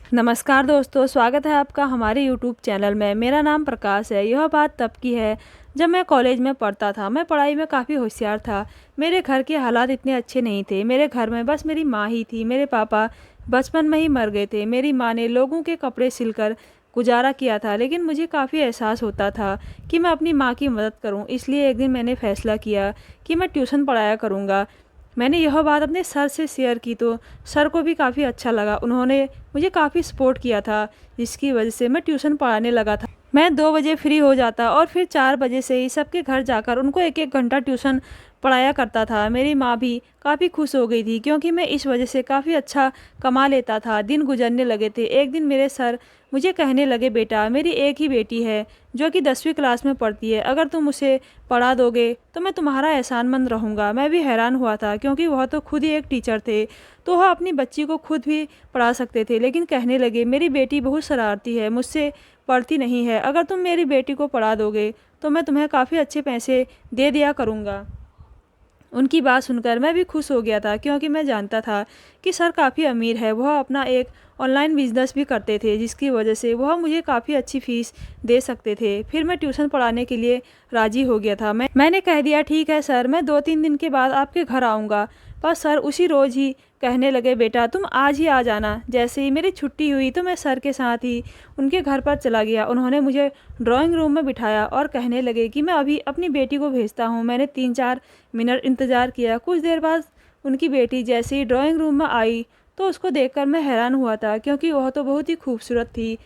नमस्कार दोस्तों, स्वागत है आपका हमारे यूट्यूब चैनल में। मेरा नाम प्रकाश है। यह बात तब की है जब मैं कॉलेज में पढ़ता था। मैं पढ़ाई में काफ़ी होशियार था। मेरे घर के हालात इतने अच्छे नहीं थे। मेरे घर में बस मेरी माँ ही थी। मेरे पापा बचपन में ही मर गए थे। मेरी माँ ने लोगों के कपड़े सिलकर गुजारा किया था, लेकिन मुझे काफ़ी एहसास होता था कि मैं अपनी माँ की मदद करूँ। इसलिए एक दिन मैंने फ़ैसला किया कि मैं ट्यूशन पढ़ाया करूँगा। मैंने यह बात अपने सर से शेयर की तो सर को भी काफ़ी अच्छा लगा। उन्होंने मुझे काफ़ी सपोर्ट किया था, जिसकी वजह से मैं ट्यूशन पढ़ाने लगा था। मैं 2 बजे फ्री हो जाता और फिर 4 बजे से ही सबके घर जाकर उनको 1-1 घंटा ट्यूशन पढ़ाया करता था। मेरी माँ भी काफ़ी खुश हो गई थी, क्योंकि मैं इस वजह से काफ़ी अच्छा कमा लेता था। दिन गुजरने लगे थे। एक दिन मेरे सर मुझे कहने लगे, बेटा, मेरी एक ही बेटी है जो कि 10वीं क्लास में पढ़ती है। अगर तुम उसे पढ़ा दोगे तो मैं तुम्हारा एहसानमंद रहूँगा। मैं भी हैरान हुआ था, क्योंकि वह तो खुद ही एक टीचर थे, तो वह अपनी बच्ची को खुद भी पढ़ा सकते थे। लेकिन कहने लगे, मेरी बेटी बहुत शरारती है, मुझसे पढ़ती नहीं है। अगर तुम मेरी बेटी को पढ़ा दोगे तो मैं तुम्हें काफ़ी अच्छे पैसे दे दिया करूँगा। उनकी बात सुनकर मैं भी खुश हो गया था, क्योंकि मैं जानता था कि सर काफ़ी अमीर है। वह अपना एक ऑनलाइन बिजनेस भी करते थे, जिसकी वजह से वह मुझे काफ़ी अच्छी फ़ीस दे सकते थे। फिर मैं ट्यूशन पढ़ाने के लिए राज़ी हो गया था। मैंने कह दिया, ठीक है सर, मैं 2-3 दिन के बाद आपके घर आऊँगा। पर सर उसी रोज़ ही कहने लगे, बेटा, तुम आज ही आ जाना। जैसे ही मेरी छुट्टी हुई तो मैं सर के साथ ही उनके घर पर चला गया। उन्होंने मुझे ड्राइंग रूम में बिठाया और कहने लगे कि मैं अभी अपनी बेटी को भेजता हूँ। मैंने 3-4 मिनट इंतज़ार किया। कुछ देर बाद उनकी बेटी जैसे ही ड्राइंग रूम में आई तो उसको देखकर मैं हैरान हुआ था, क्योंकि वह तो बहुत ही खूबसूरत थी।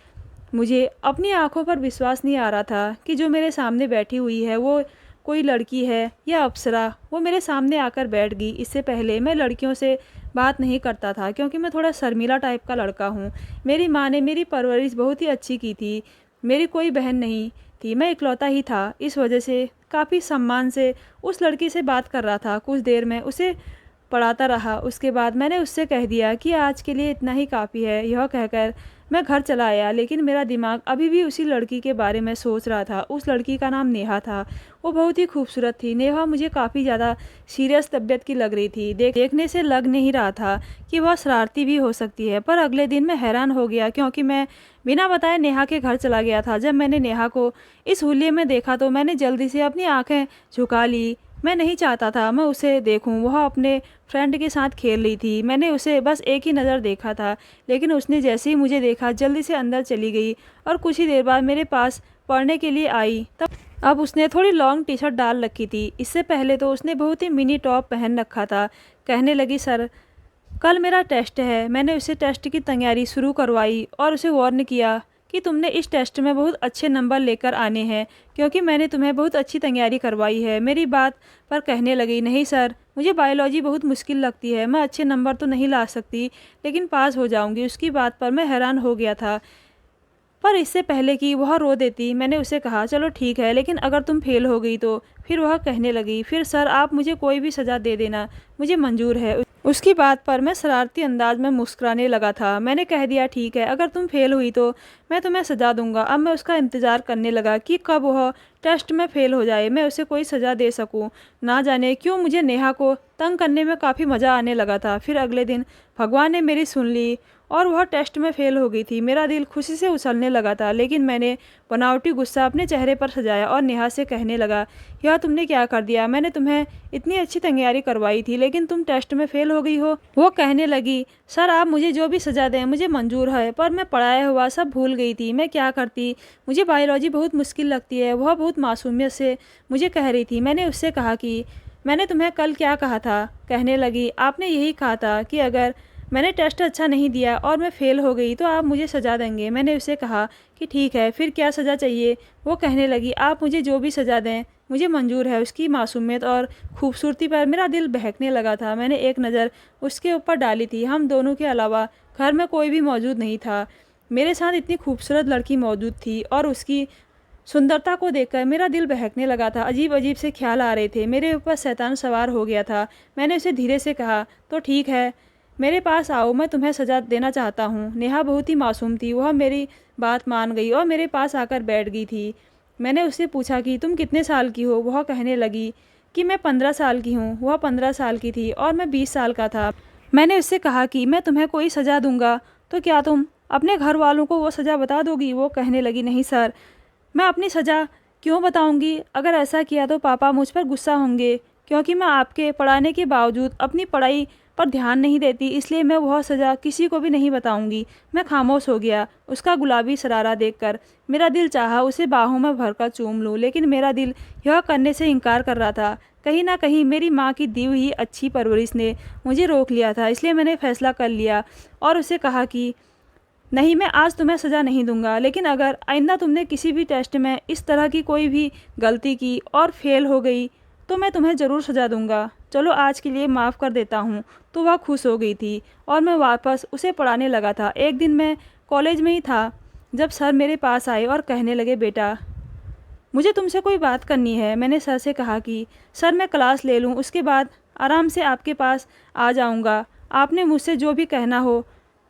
मुझे अपनी आंखों पर विश्वास नहीं आ रहा था कि जो मेरे सामने बैठी हुई है वो कोई लड़की है या अप्सरा। वो मेरे सामने आकर बैठ गई। इससे पहले मैं लड़कियों से बात नहीं करता था, क्योंकि मैं थोड़ा शर्मीला टाइप का लड़का हूँ। मेरी माँ ने मेरी परवरिश बहुत ही अच्छी की थी। मेरी कोई बहन नहीं थी, मैं इकलौता ही था। इस वजह से काफ़ी सम्मान से उस लड़की से बात कर रहा था। कुछ देर में उसे पढ़ाता रहा। उसके बाद मैंने उससे कह दिया कि आज के लिए इतना ही काफ़ी है। यह कहकर मैं घर चला आया, लेकिन मेरा दिमाग अभी भी उसी लड़की के बारे में सोच रहा था। उस लड़की का नाम नेहा था। वो बहुत ही खूबसूरत थी। नेहा मुझे काफ़ी ज़्यादा सीरियस तबीयत की लग रही थी। देखने से लग नहीं रहा था कि वह शरारती भी हो सकती है। पर अगले दिन मैं हैरान हो गया, क्योंकि मैं बिना बताए नेहा के घर चला गया था। जब मैंने नेहा को इस हुलिये में देखा तो मैंने जल्दी से अपनी आँखें झुका ली। मैं नहीं चाहता था मैं उसे देखूं। वह अपने फ्रेंड के साथ खेल रही थी। मैंने उसे बस एक ही नज़र देखा था, लेकिन उसने जैसे ही मुझे देखा जल्दी से अंदर चली गई और कुछ ही देर बाद मेरे पास पढ़ने के लिए आई। तब अब उसने थोड़ी लॉन्ग टी शर्ट डाल रखी थी। इससे पहले तो उसने बहुत ही मिनी टॉप पहन रखा था। कहने लगी, सर, कल मेरा टेस्ट है। मैंने उसे टेस्ट की तैयारी शुरू करवाई और उसे वार्न किया कि तुमने इस टेस्ट में बहुत अच्छे नंबर लेकर आने हैं, क्योंकि मैंने तुम्हें बहुत अच्छी तैयारी करवाई है। मेरी बात पर कहने लगी, नहीं सर, मुझे बायोलॉजी बहुत मुश्किल लगती है। मैं अच्छे नंबर तो नहीं ला सकती, लेकिन पास हो जाऊंगी। उसकी बात पर मैं हैरान हो गया था। पर इससे पहले कि वह रो देती, मैंने उसे कहा, चलो ठीक है, लेकिन अगर तुम फेल हो गई तो। फिर वह कहने लगी, फिर सर आप मुझे कोई भी सज़ा दे देना, मुझे मंजूर है। उसकी बात पर मैं शरारती अंदाज में मुस्कुराने लगा था। मैंने कह दिया, ठीक है, अगर तुम फेल हुई तो मैं तुम्हें सज़ा दूंगा। अब मैं उसका इंतज़ार करने लगा कि कब वह टेस्ट में फेल हो जाए, मैं उसे कोई सज़ा दे सकूं। ना जाने क्यों मुझे नेहा को तंग करने में काफ़ी मज़ा आने लगा था। फिर अगले दिन भगवान ने मेरी सुन ली और वह टेस्ट में फेल हो गई थी। मेरा दिल खुशी से उछलने लगा था, लेकिन मैंने बनावटी गुस्सा अपने चेहरे पर सजाया और नेहा से कहने लगा, यह तुमने क्या कर दिया? मैंने तुम्हें इतनी अच्छी तैयारी करवाई थी, लेकिन तुम टेस्ट में फेल हो गई हो। वो कहने लगी, सर आप मुझे जो भी सज़ा दें मुझे मंजूर है, पर मैं पढ़ाया हुआ सब भूल गई थी। मैं क्या करती? मुझे बायोलॉजी बहुत मुश्किल लगती है। वह बहुत मासूमियत से मुझे कह रही थी। मैंने उससे कहा कि मैंने तुम्हें कल क्या कहा था? कहने लगी, आपने यही कहा था कि अगर मैंने टेस्ट अच्छा नहीं दिया और मैं फ़ेल हो गई तो आप मुझे सज़ा देंगे। मैंने उसे कहा कि ठीक है, फिर क्या सज़ा चाहिए? वो कहने लगी, आप मुझे जो भी सज़ा दें मुझे मंजूर है। उसकी मासूमियत और खूबसूरती पर मेरा दिल बहकने लगा था। मैंने एक नज़र उसके ऊपर डाली थी। हम दोनों के अलावा घर में कोई भी मौजूद नहीं था। मेरे साथ इतनी खूबसूरत लड़की मौजूद थी और उसकी सुंदरता को देखकर मेरा दिल बहकने लगा था। अजीब अजीब से ख्याल आ रहे थे। मेरे ऊपर शैतान सवार हो गया था। मैंने उसे धीरे से कहा, तो ठीक है, मेरे पास आओ, मैं तुम्हें सज़ा देना चाहता हूँ। नेहा बहुत ही मासूम थी। वह मेरी बात मान गई और मेरे पास आकर बैठ गई थी। मैंने उससे पूछा कि तुम कितने साल की हो? वह कहने लगी कि मैं 15 साल की हूँ। वह 15 साल की थी और मैं 20 साल का था। मैंने उससे कहा कि मैं तुम्हें कोई सज़ा दूंगा तो क्या तुम अपने घर वालों को वो सज़ा बता दोगी? वो कहने लगी, नहीं सर, मैं अपनी सज़ा क्यों बताऊंगी? अगर ऐसा किया तो पापा मुझ पर गुस्सा होंगे, क्योंकि मैं आपके पढ़ाने के बावजूद अपनी पढ़ाई पर ध्यान नहीं देती, इसलिए मैं वह सज़ा किसी को भी नहीं बताऊंगी। मैं खामोश हो गया। उसका गुलाबी शरारा देखकर मेरा दिल चाहा उसे बाहों में भरकर चूम लूं, लेकिन मेरा दिल यह करने से इनकार कर रहा था। कहीं ना कहीं मेरी माँ की दी हुई अच्छी परवरिश ने मुझे रोक लिया था, इसलिए मैंने फैसला कर लिया और उसे कहा कि नहीं, मैं आज तुम्हें सज़ा नहीं दूंगा, लेकिन अगर आइंदा तुमने किसी भी टेस्ट में इस तरह की कोई भी गलती की और फेल हो गई तो मैं तुम्हें ज़रूर सज़ा दूंगा। चलो आज के लिए माफ़ कर देता हूँ। तो वह खुश हो गई थी और मैं वापस उसे पढ़ाने लगा था। एक दिन मैं कॉलेज में ही था जब सर मेरे पास आए और कहने लगे, बेटा मुझे तुमसे कोई बात करनी है। मैंने सर से कहा कि सर मैं क्लास ले लूँ, उसके बाद आराम से आपके पास आ जाऊँगा। आपने मुझसे जो भी कहना हो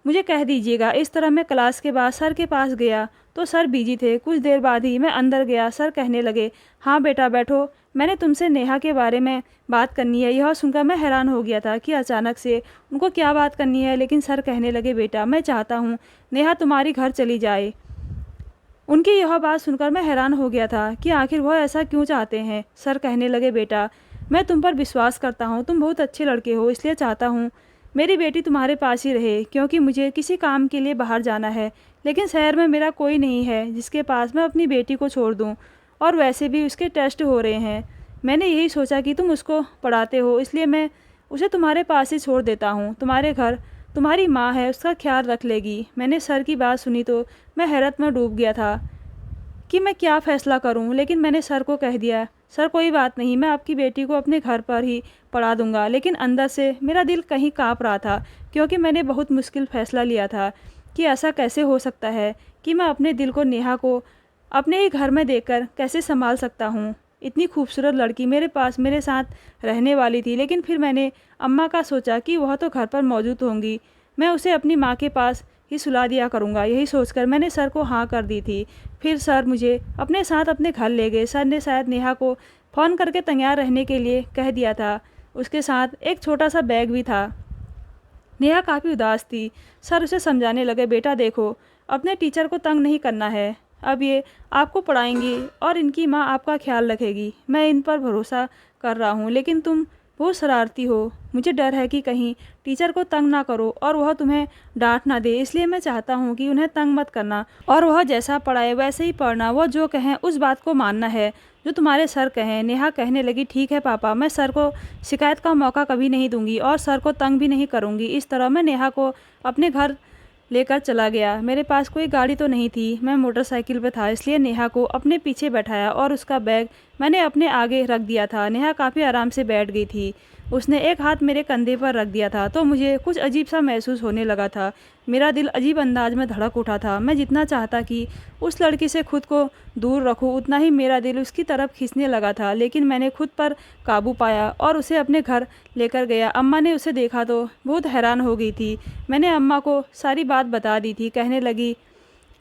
मुझे कह दीजिएगा। इस तरह मैं क्लास के बाद सर के पास गया तो सर बिजी थे। कुछ देर बाद ही मैं अंदर गया। सर कहने लगे, हाँ बेटा बैठो, मैंने तुमसे नेहा के बारे में बात करनी है। यह सुनकर मैं हैरान हो गया था कि अचानक से उनको क्या बात करनी है, लेकिन सर कहने लगे, बेटा मैं चाहता हूँ नेहा तुम्हारी घर चली जाए। उनकी यह बात सुनकर मैं हैरान हो गया था कि आखिर वह ऐसा क्यों चाहते हैं। सर कहने लगे, बेटा मैं तुम पर विश्वास करता हूँ, तुम बहुत अच्छे लड़के हो, इसलिए चाहता हूँ मेरी बेटी तुम्हारे पास ही रहे, क्योंकि मुझे किसी काम के लिए बाहर जाना है, लेकिन शहर में मेरा कोई नहीं है जिसके पास मैं अपनी बेटी को छोड़ दूँ, और वैसे भी उसके टेस्ट हो रहे हैं। मैंने यही सोचा कि तुम उसको पढ़ाते हो, इसलिए मैं उसे तुम्हारे पास ही छोड़ देता हूँ। तुम्हारे घर तुम्हारी माँ है, उसका ख्याल रख लेगी। मैंने सर की बात सुनी तो मैं हैरत में डूब गया था कि मैं क्या फ़ैसला करूं, लेकिन मैंने सर को कह दिया, सर कोई बात नहीं, मैं आपकी बेटी को अपने घर पर ही पढ़ा दूंगा। लेकिन अंदर से मेरा दिल कहीं काँप रहा था, क्योंकि मैंने बहुत मुश्किल फ़ैसला लिया था कि ऐसा कैसे हो सकता है कि मैं अपने दिल को नेहा को अपने ही घर में देकर कैसे संभाल सकता हूँ। इतनी खूबसूरत लड़की मेरे पास मेरे साथ रहने वाली थी, लेकिन फिर मैंने अम्मा का सोचा कि वह तो घर पर मौजूद होंगी, मैं उसे अपनी माँ के पास ही सुला दिया करूँगा। यही सोचकर मैंने सर को हाँ कर दी थी। फिर सर मुझे अपने साथ अपने घर ले गए। सर ने शायद नेहा को फ़ोन करके तैयार रहने के लिए कह दिया था। उसके साथ एक छोटा सा बैग भी था। नेहा काफ़ी उदास थी। सर उसे समझाने लगे, बेटा देखो, अपने टीचर को तंग नहीं करना है, अब ये आपको पढ़ाएंगी और इनकी माँ आपका ख्याल रखेगी। मैं इन पर भरोसा कर रहा हूँ, लेकिन तुम बहुत शरारती हो, मुझे डर है कि कहीं टीचर को तंग ना करो और वह तुम्हें डांट ना दे, इसलिए मैं चाहता हूँ कि उन्हें तंग मत करना और वह जैसा पढ़ाए वैसे ही पढ़ना, वह जो कहें उस बात को मानना है जो तुम्हारे सर कहें। नेहा कहने लगी, ठीक है पापा, मैं सर को शिकायत का मौका कभी नहीं दूंगी और सर को तंग भी नहीं करूंगी। इस तरह मैं नेहा को अपने घर लेकर चला गया। मेरे पास कोई गाड़ी तो नहीं थी, मैं मोटरसाइकिल पर था, इसलिए नेहा को अपने पीछे बैठाया और उसका बैग मैंने अपने आगे रख दिया था। नेहा काफ़ी आराम से बैठ गई थी। उसने एक हाथ मेरे कंधे पर रख दिया था तो मुझे कुछ अजीब सा महसूस होने लगा था। मेरा दिल अजीब अंदाज में धड़क उठा था। मैं जितना चाहता कि उस लड़की से खुद को दूर रखूं, उतना ही मेरा दिल उसकी तरफ खींचने लगा था, लेकिन मैंने खुद पर काबू पाया और उसे अपने घर लेकर गया। अम्मा ने उसे देखा तो बहुत हैरान हो गई थी। मैंने अम्मा को सारी बात बता दी थी। कहने लगी,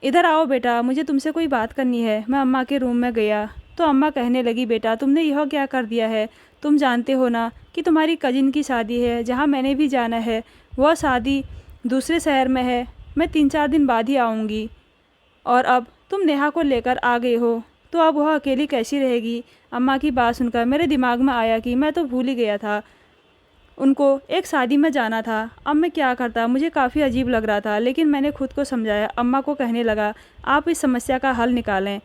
इधर आओ बेटा, मुझे तुमसे कोई बात करनी है। मैं अम्मा के रूम में गया तो अम्मा कहने लगी, बेटा तुमने यह क्या कर दिया है? तुम जानते हो ना कि तुम्हारी कजिन की शादी है, जहाँ मैंने भी जाना है। वह शादी दूसरे शहर में है, मैं 3-4 दिन बाद ही आऊँगी, और अब तुम नेहा को लेकर आ गए हो तो अब वह अकेली कैसी रहेगी? अम्मा की बात सुनकर मेरे दिमाग में आया कि मैं तो भूल ही गया था, उनको एक शादी में जाना था। अब मैं क्या करता? मुझे काफ़ी अजीब लग रहा था, लेकिन मैंने खुद को समझाया। अम्मा को कहने लगा, आप इस समस्या का हल निकालें।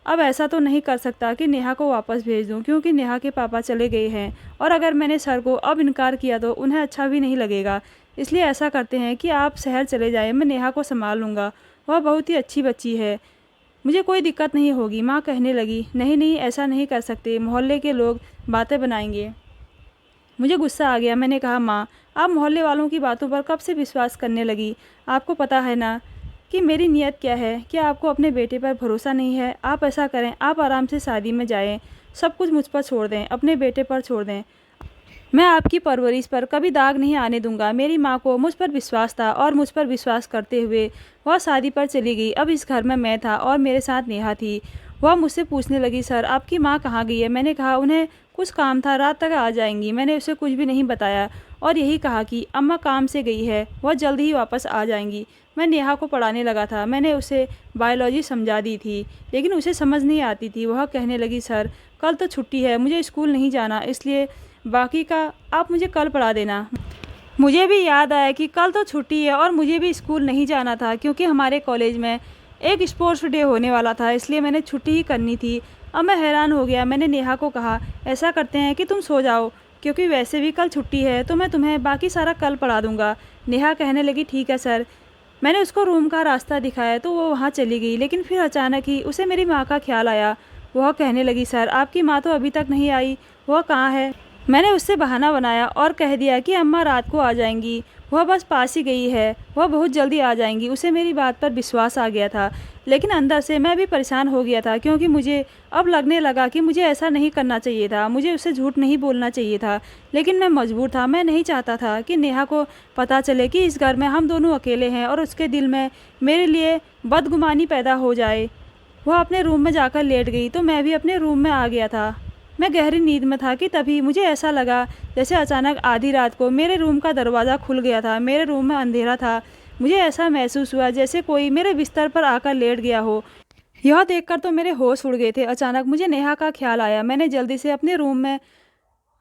अब ऐसा तो नहीं कर सकता कि नेहा को वापस भेज दूं, क्योंकि नेहा के पापा चले गए हैं और अगर मैंने सर को अब इनकार किया तो उन्हें अच्छा भी नहीं लगेगा। इसलिए ऐसा करते हैं कि आप शहर चले जाएं, मैं नेहा को संभाल लूँगा, वह बहुत ही अच्छी बच्ची है, मुझे कोई दिक्कत नहीं होगी। माँ कहने लगी, नहीं नहीं, ऐसा नहीं कर सकते, मोहल्ले के लोग बातें बनाएंगे। मुझे गुस्सा आ गया। मैंने कहा, माँ आप मोहल्ले वालों की बातों पर कब से विश्वास करने लगी? आपको पता है ना कि मेरी नीयत क्या है? क्या आपको अपने बेटे पर भरोसा नहीं है? आप ऐसा करें, आप आराम से शादी में जाएं, सब कुछ मुझ पर छोड़ दें, अपने बेटे पर छोड़ दें। मैं आपकी परवरिश पर कभी दाग नहीं आने दूंगा। मेरी माँ को मुझ पर विश्वास था और मुझ पर विश्वास करते हुए वह शादी पर चली गई। अब इस घर में मैं था और मेरे साथ नेहा थी। वह मुझसे पूछने लगी, सर आपकी माँ कहाँ गई है? मैंने कहा उन्हें कुछ काम था, रात तक आ जाएंगी। मैंने उसे कुछ भी नहीं बताया और यही कहा कि अम्मा काम से गई है, वह जल्द ही वापस आ जाएंगी। मैं नेहा को पढ़ाने लगा था। मैंने उसे बायोलॉजी समझा दी थी, लेकिन उसे समझ नहीं आती थी। वह कहने लगी, सर कल तो छुट्टी है, मुझे स्कूल नहीं जाना, इसलिए बाकी का आप मुझे कल पढ़ा देना। मुझे भी याद आया कि कल तो छुट्टी है और मुझे भी स्कूल नहीं जाना था, क्योंकि हमारे कॉलेज में एक स्पोर्ट्स डे होने वाला था, इसलिए मैंने छुट्टी ही करनी थी। अब मैं हैरान हो गया। मैंने नेहा को कहा, ऐसा करते हैं कि तुम सो जाओ, क्योंकि वैसे भी कल छुट्टी है, तो मैं तुम्हें बाकी सारा कल पढ़ा दूंगा। नेहा कहने लगी, ठीक है सर। मैंने उसको रूम का रास्ता दिखाया तो वो वहाँ चली गई, लेकिन फिर अचानक ही उसे मेरी माँ का ख्याल आया। वह कहने लगी, सर आपकी माँ तो अभी तक नहीं आई, वह कहाँ है? मैंने उससे बहाना बनाया और कह दिया कि अम्मा रात को आ जाएंगी, वह बस पास ही गई है, वह बहुत जल्दी आ जाएंगी। उसे मेरी बात पर विश्वास आ गया था, लेकिन अंदर से मैं भी परेशान हो गया था, क्योंकि मुझे अब लगने लगा कि मुझे ऐसा नहीं करना चाहिए था, मुझे उसे झूठ नहीं बोलना चाहिए था, लेकिन मैं मजबूर था। मैं नहीं चाहता था कि नेहा को पता चले कि इस घर में हम दोनों अकेले हैं और उसके दिल में मेरे लिए बदगुमानी पैदा हो जाए। वह अपने रूम में जाकर लेट गई तो मैं भी अपने रूम में आ गया था। मैं गहरी नींद में था कि तभी मुझे ऐसा लगा जैसे अचानक आधी रात को मेरे रूम का दरवाज़ा खुल गया था। मेरे रूम में अंधेरा था। मुझे ऐसा महसूस हुआ जैसे कोई मेरे बिस्तर पर आकर लेट गया हो। यह देखकर तो मेरे होश उड़ गए थे। अचानक मुझे नेहा का ख्याल आया। मैंने जल्दी से अपने रूम में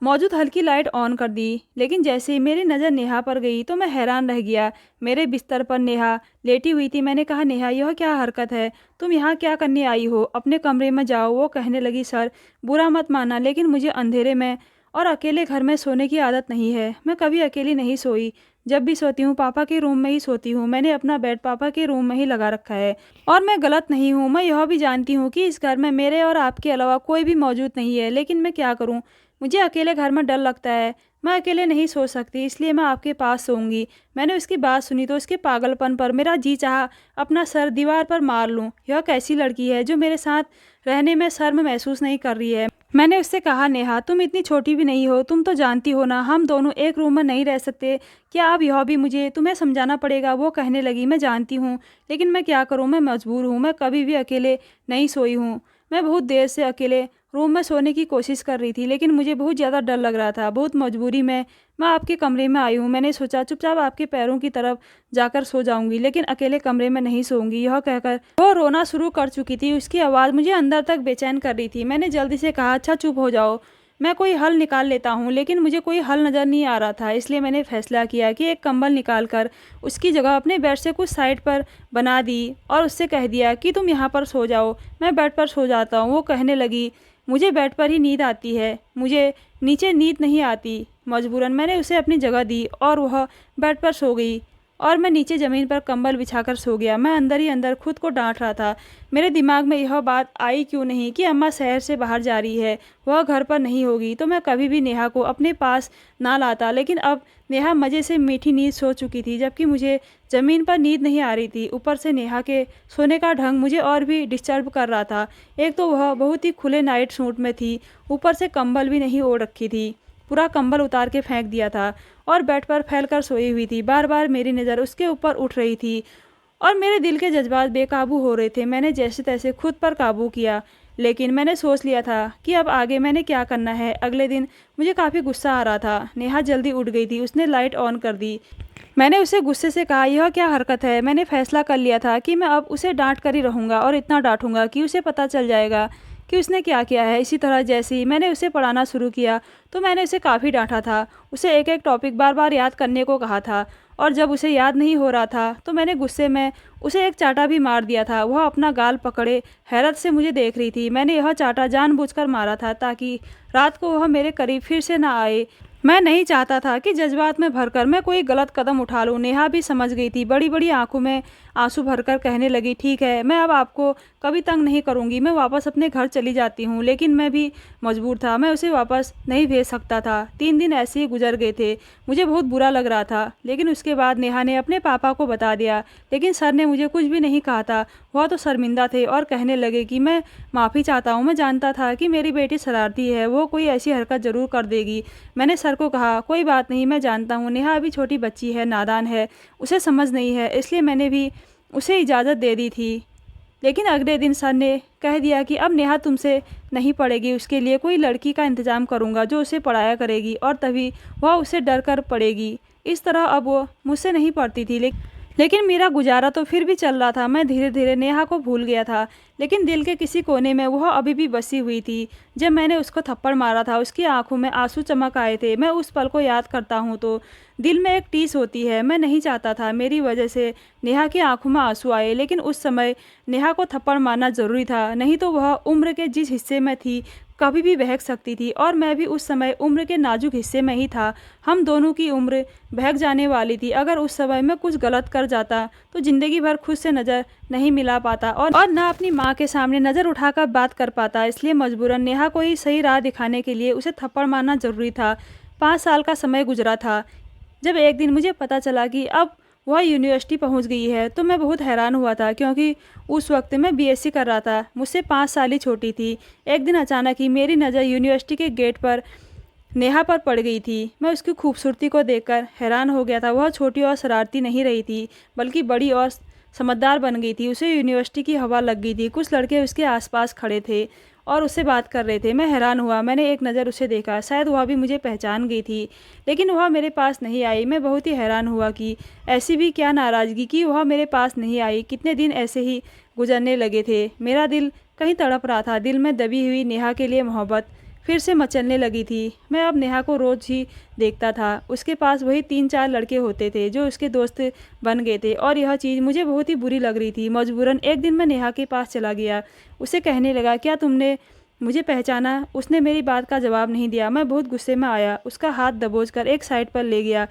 मौजूद हल्की लाइट ऑन कर दी, लेकिन जैसे ही मेरी नज़र नेहा पर गई तो मैं हैरान रह गया। मेरे बिस्तर पर नेहा लेटी हुई थी। मैंने कहा, नेहा यह क्या हरकत है? तुम यहाँ क्या करने आई हो? अपने कमरे में जाओ। वो कहने लगी, सर बुरा मत मानना, लेकिन मुझे अंधेरे में और अकेले घर में सोने की आदत नहीं है। मैं कभी अकेली नहीं सोई। जब भी सोती हूँ पापा के रूम में ही सोती हूँ। मैंने अपना बेड पापा के रूम में ही लगा रखा है और मैं गलत नहीं हूँ। मैं यह भी जानती हूँ कि इस घर में मेरे और आपके अलावा कोई भी मौजूद नहीं है, लेकिन मैं क्या करूँ? मुझे अकेले घर में डर लगता है। मैं अकेले नहीं सो सकती, इसलिए मैं आपके पास सोऊंगी। मैंने उसकी बात सुनी तो उसके पागलपन पर मेरा जी चाहा अपना सर दीवार पर मार लूं। यह कैसी लड़की है जो मेरे साथ रहने में शर्म महसूस नहीं कर रही है? मैंने उससे कहा, नेहा तुम इतनी छोटी भी नहीं हो, तुम तो जानती हो ना हम दोनों एक रूम में नहीं रह सकते। क्या अब यह भी मुझे तुम्हें समझाना पड़ेगा? वो कहने लगी, मैं जानती हूँ, लेकिन मैं क्या करूँ, मैं मजबूर हूँ। मैं कभी भी अकेले नहीं सोई हूँ। मैं बहुत देर से अकेले रूम में सोने की कोशिश कर रही थी, लेकिन मुझे बहुत ज़्यादा डर लग रहा था। बहुत मजबूरी में मैं आपके कमरे में आई हूँ। मैंने सोचा चुपचाप आपके पैरों की तरफ जाकर सो जाऊंगी, लेकिन अकेले कमरे में नहीं सोऊंगी। यह कहकर वो रोना शुरू कर चुकी थी। उसकी आवाज़ मुझे अंदर तक बेचैन कर रही थी। मैंने जल्दी से कहा, अच्छा चुप हो जाओ, मैं कोई हल निकाल लेता हूँ। लेकिन मुझे कोई हल नज़र नहीं आ रहा था, इसलिए मैंने फैसला किया कि एक कंबल निकाल कर उसकी जगह अपने बेड से कुछ साइड पर बना दी और उससे कह दिया कि तुम यहाँ पर सो जाओ, मैं बेड पर सो जाता हूँ। वो कहने लगी, मुझे बेड पर ही नींद आती है, मुझे नीचे नींद नहीं आती। मजबूरन मैंने उसे अपनी जगह दी और वह बेड पर सो गई और मैं नीचे ज़मीन पर कंबल बिछाकर सो गया। मैं अंदर ही अंदर खुद को डांट रहा था। मेरे दिमाग में यह बात आई क्यों नहीं कि अम्मा शहर से बाहर जा रही है, वह घर पर नहीं होगी, तो मैं कभी भी नेहा को अपने पास ना लाता। लेकिन अब नेहा मज़े से मीठी नींद सो चुकी थी, जबकि मुझे ज़मीन पर नींद नहीं आ रही थी। ऊपर से नेहा के सोने का ढंग मुझे और भी डिस्टर्ब कर रहा था। एक तो वह बहुत ही खुले नाइट सूट में थी, ऊपर से कंबल भी नहीं ओढ़ रखी थी, पूरा कंबल उतार के फेंक दिया था और बेड पर फैलकर सोई हुई थी। बार बार मेरी नज़र उसके ऊपर उठ रही थी और मेरे दिल के जज्बात बेकाबू हो रहे थे। मैंने जैसे तैसे खुद पर काबू किया, लेकिन मैंने सोच लिया था कि अब आगे मैंने क्या करना है। अगले दिन मुझे काफ़ी गुस्सा आ रहा था। नेहा जल्दी उठ गई थी, उसने लाइट ऑन कर दी। मैंने उसे गुस्से से कहा, यह क्या हरकत है? मैंने फैसला कर लिया था कि मैं अब उसे डांट कर ही रहूँगा और इतना डांटूंगा कि उसे पता चल जाएगा कि उसने क्या किया है। इसी तरह जैसे ही मैंने उसे पढ़ाना शुरू किया तो मैंने उसे काफ़ी डांटा था। उसे एक एक टॉपिक बार बार याद करने को कहा था और जब उसे याद नहीं हो रहा था तो मैंने गुस्से में उसे एक चाटा भी मार दिया था। वह अपना गाल पकड़े हैरत से मुझे देख रही थी। मैंने यह चाटा जानबूझकर मारा था ताकि रात को वह मेरे करीब फिर से ना आए। मैं नहीं चाहता था कि जज्बात में भरकर मैं कोई गलत कदम उठा लूँ। नेहा भी समझ गई थी। बड़ी बड़ी आंखों में आंसू भरकर कहने लगी, ठीक है, मैं अब आपको कभी तंग नहीं करूँगी, मैं वापस अपने घर चली जाती हूँ। लेकिन मैं भी मजबूर था, मैं उसे वापस नहीं भेज सकता था। 3 दिन ऐसे ही गुजर गए थे। मुझे बहुत बुरा लग रहा था, लेकिन उसके बाद नेहा ने अपने पापा को बता दिया, लेकिन सर ने मुझे कुछ भी नहीं कहा था। वह तो शर्मिंदा थे और कहने लगे कि मैं माफ़ी चाहता हूँ। मैं जानता था कि मेरी बेटी शरारती है, वो कोई ऐसी हरकत ज़रूर कर देगी। मैंने सर को कहा, कोई बात नहीं, मैं जानता हूँ नेहा अभी छोटी बच्ची है, नादान है, उसे समझ नहीं है, इसलिए मैंने भी उसे इजाज़त दे दी थी। लेकिन अगले दिन सर ने कह दिया कि अब नेहा तुमसे नहीं पढ़ेगी, उसके लिए कोई लड़की का इंतज़ाम करूँगा जो उसे पढ़ाया करेगी और तभी वह उसे डर कर पढ़ेगी। इस तरह अब वो मुझसे नहीं पढ़ती थी, लेकिन मेरा गुजारा तो फिर भी चल रहा था। मैं धीरे धीरे नेहा को भूल गया था, लेकिन दिल के किसी कोने में वह अभी भी बसी हुई थी। जब मैंने उसको थप्पड़ मारा था, उसकी आंखों में आंसू चमक आए थे। मैं उस पल को याद करता हूँ तो दिल में एक टीस होती है। मैं नहीं चाहता था मेरी वजह से नेहा की आंखों में आंसू आए, लेकिन उस समय नेहा को थप्पड़ मारना ज़रूरी था, नहीं तो वह उम्र के जिस हिस्से में थी कभी भी बहक सकती थी और मैं भी उस समय उम्र के नाजुक हिस्से में ही था। हम दोनों की उम्र बहक जाने वाली थी। अगर उस समय मैं कुछ गलत कर जाता तो ज़िंदगी भर खुद से नज़र नहीं मिला पाता और ना अपनी माँ के सामने नज़र उठाकर बात कर पाता। इसलिए मजबूरन नेहा को ही सही राह दिखाने के लिए उसे थप्पड़ मारना ज़रूरी था। 5 साल का समय गुजरा था। जब एक दिन मुझे पता चला कि अब वह यूनिवर्सिटी पहुंच गई है तो मैं बहुत हैरान हुआ था, क्योंकि उस वक्त मैं बीएससी कर रहा था। मुझसे 5 साल ही छोटी थी। एक दिन अचानक ही मेरी नज़र यूनिवर्सिटी के गेट पर नेहा पर पड़ गई थी। मैं उसकी खूबसूरती को देखकर हैरान हो गया था। वह छोटी और शरारती नहीं रही थी, बल्कि बड़ी और समझदार बन गई थी। उसे यूनिवर्सिटी की हवा लग गई थी। कुछ लड़के उसके आसपास खड़े थे और उससे बात कर रहे थे। मैं हैरान हुआ। मैंने एक नज़र उसे देखा, शायद वह भी मुझे पहचान गई थी, लेकिन वह मेरे पास नहीं आई। मैं बहुत ही हैरान हुआ कि ऐसी भी क्या नाराज़गी कि वह मेरे पास नहीं आई। कितने दिन ऐसे ही गुजरने लगे थे। मेरा दिल कहीं तड़प रहा था। दिल में दबी हुई नेहा के लिए मोहब्बत फिर से मचलने लगी थी। मैं अब नेहा को रोज़ ही देखता था। उसके पास वही 3-4 लड़के होते थे जो उसके दोस्त बन गए थे और यह चीज़ मुझे बहुत ही बुरी लग रही थी। मजबूरन एक दिन मैं नेहा के पास चला गया। उसे कहने लगा, क्या तुमने मुझे पहचाना? उसने मेरी बात का जवाब नहीं दिया। मैं बहुत गुस्से में आया, उसका हाथ दबोचकर एक साइड पर ले गया।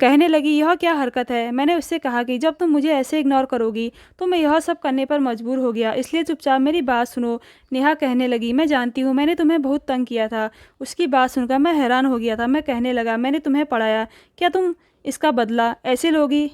कहने लगी, यह क्या हरकत है? मैंने उससे कहा कि जब तुम मुझे ऐसे इग्नोर करोगी तो मैं यह सब करने पर मजबूर हो गया, इसलिए चुपचाप मेरी बात सुनो। नेहा कहने लगी, मैं जानती हूँ मैंने तुम्हें बहुत तंग किया था। उसकी बात सुनकर मैं हैरान हो गया था। मैं कहने लगा, मैंने तुम्हें पढ़ाया, क्या तुम इसका बदला ऐसे लोगी?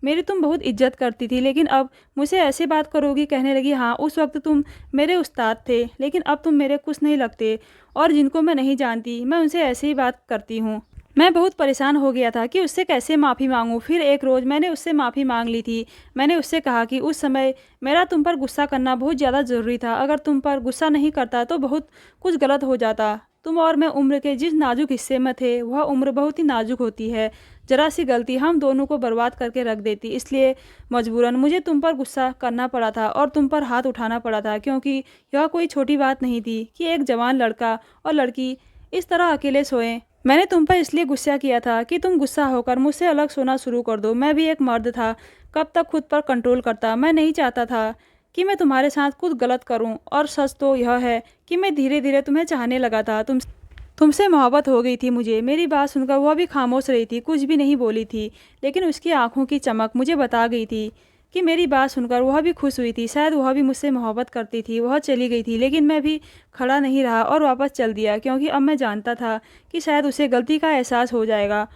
मेरी तुम बहुत इज्जत करती थी, लेकिन अब मुझसे ऐसे बात करोगी? कहने लगी, हाँ, उस वक्त तुम मेरे उस्ताद थे, लेकिन अब तुम मेरे कुछ नहीं लगते और जिनको मैं नहीं जानती मैं उनसे ऐसे ही बात करती हूँ। मैं बहुत परेशान हो गया था कि उससे कैसे माफ़ी मांगूं। फिर एक रोज़ मैंने उससे माफ़ी मांग ली थी। मैंने उससे कहा कि उस समय मेरा तुम पर गुस्सा करना बहुत ज़्यादा ज़रूरी था। अगर तुम पर गुस्सा नहीं करता तो बहुत कुछ गलत हो जाता। तुम और मैं उम्र के जिस नाजुक हिस्से में थे, वह उम्र बहुत ही नाजुक होती है। ज़रा सी गलती हम दोनों को बर्बाद करके रख देती। इसलिए मजबूरन मुझे तुम पर गुस्सा करना पड़ा था और तुम पर हाथ उठाना पड़ा था, क्योंकि यह कोई छोटी बात नहीं थी कि एक जवान लड़का और लड़की इस तरह अकेले सोएं। मैंने तुम पर इसलिए गुस्सा किया था कि तुम गुस्सा होकर मुझसे अलग सोना शुरू कर दो। मैं भी एक मर्द था, कब तक खुद पर कंट्रोल करता। मैं नहीं चाहता था कि मैं तुम्हारे साथ कुछ गलत करूं, और सच तो यह है कि मैं धीरे धीरे तुम्हें चाहने लगा था। तुमसे मोहब्बत हो गई थी मुझे। मेरी बात सुनकर वह भी खामोश रही थी, कुछ भी नहीं बोली थी, लेकिन उसकी आंखों की चमक मुझे बता गई थी कि मेरी बात सुनकर वह भी खुश हुई थी। शायद वह भी मुझसे मोहब्बत करती थी। वह चली गई थी, लेकिन मैं भी खड़ा नहीं रहा और वापस चल दिया, क्योंकि अब मैं जानता था कि शायद उसे गलती का एहसास हो जाएगा,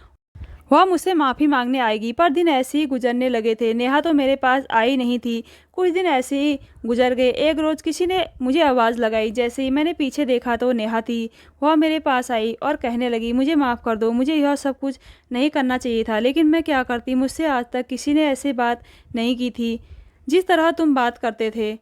वह मुझसे माफ़ी मांगने आएगी। पर दिन ऐसे ही गुजरने लगे थे। नेहा तो मेरे पास आई नहीं थी। कुछ दिन ऐसे ही गुजर गए। एक रोज़ किसी ने मुझे आवाज़ लगाई। जैसे ही मैंने पीछे देखा तो नेहा थी। वह मेरे पास आई और कहने लगी, मुझे माफ़ कर दो, मुझे यह सब कुछ नहीं करना चाहिए था, लेकिन मैं क्या करती। मुझसे आज तक किसी ने ऐसे बात नहीं की थी जिस तरह तुम बात करते थे।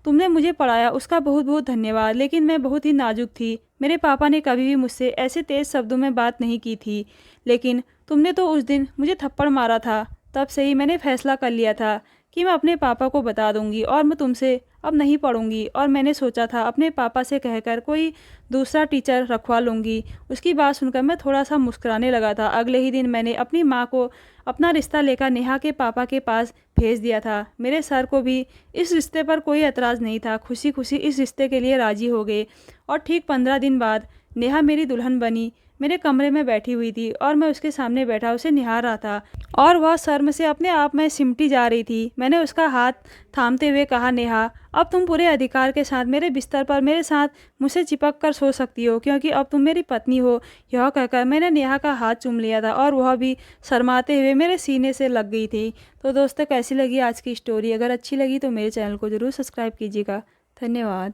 तुमने मुझे पढ़ाया, उसका बहुत बहुत धन्यवाद, लेकिन मैं बहुत ही नाजुक थी। मेरे पापा ने कभी भी मुझसे ऐसे तेज़ शब्दों में बात नहीं की थी, लेकिन तुमने तो उस दिन मुझे थप्पड़ मारा था। तब से ही मैंने फैसला कर लिया था कि मैं अपने पापा को बता दूंगी और मैं तुमसे अब नहीं पढ़ूंगी। और मैंने सोचा था अपने पापा से कहकर कोई दूसरा टीचर रखवा लूँगी। उसकी बात सुनकर मैं थोड़ा सा मुस्कुराने लगा था। अगले ही दिन मैंने अपनी माँ को अपना रिश्ता लेकर नेहा के पापा के पास भेज दिया था। मेरे सर को भी इस रिश्ते पर कोई एतराज़ नहीं था। खुशी खुशी इस रिश्ते के लिए राज़ी हो गए और ठीक 15 दिन बाद नेहा मेरी दुल्हन बनी। मेरे कमरे में बैठी हुई थी और मैं उसके सामने बैठा उसे निहार रहा था और वह शर्म से अपने आप में सिमटी जा रही थी। मैंने उसका हाथ थामते हुए कहा, नेहा, अब तुम पूरे अधिकार के साथ मेरे बिस्तर पर मेरे साथ मुझसे चिपक कर सो सकती हो, क्योंकि अब तुम मेरी पत्नी हो। यह कहकर मैंने नेहा का हाथ चूम लिया था और वह भी शर्माते हुए मेरे सीने से लग गई थी। तो दोस्तों, कैसी लगी आज की स्टोरी? अगर अच्छी लगी तो मेरे चैनल को ज़रूर सब्सक्राइब कीजिएगा। धन्यवाद।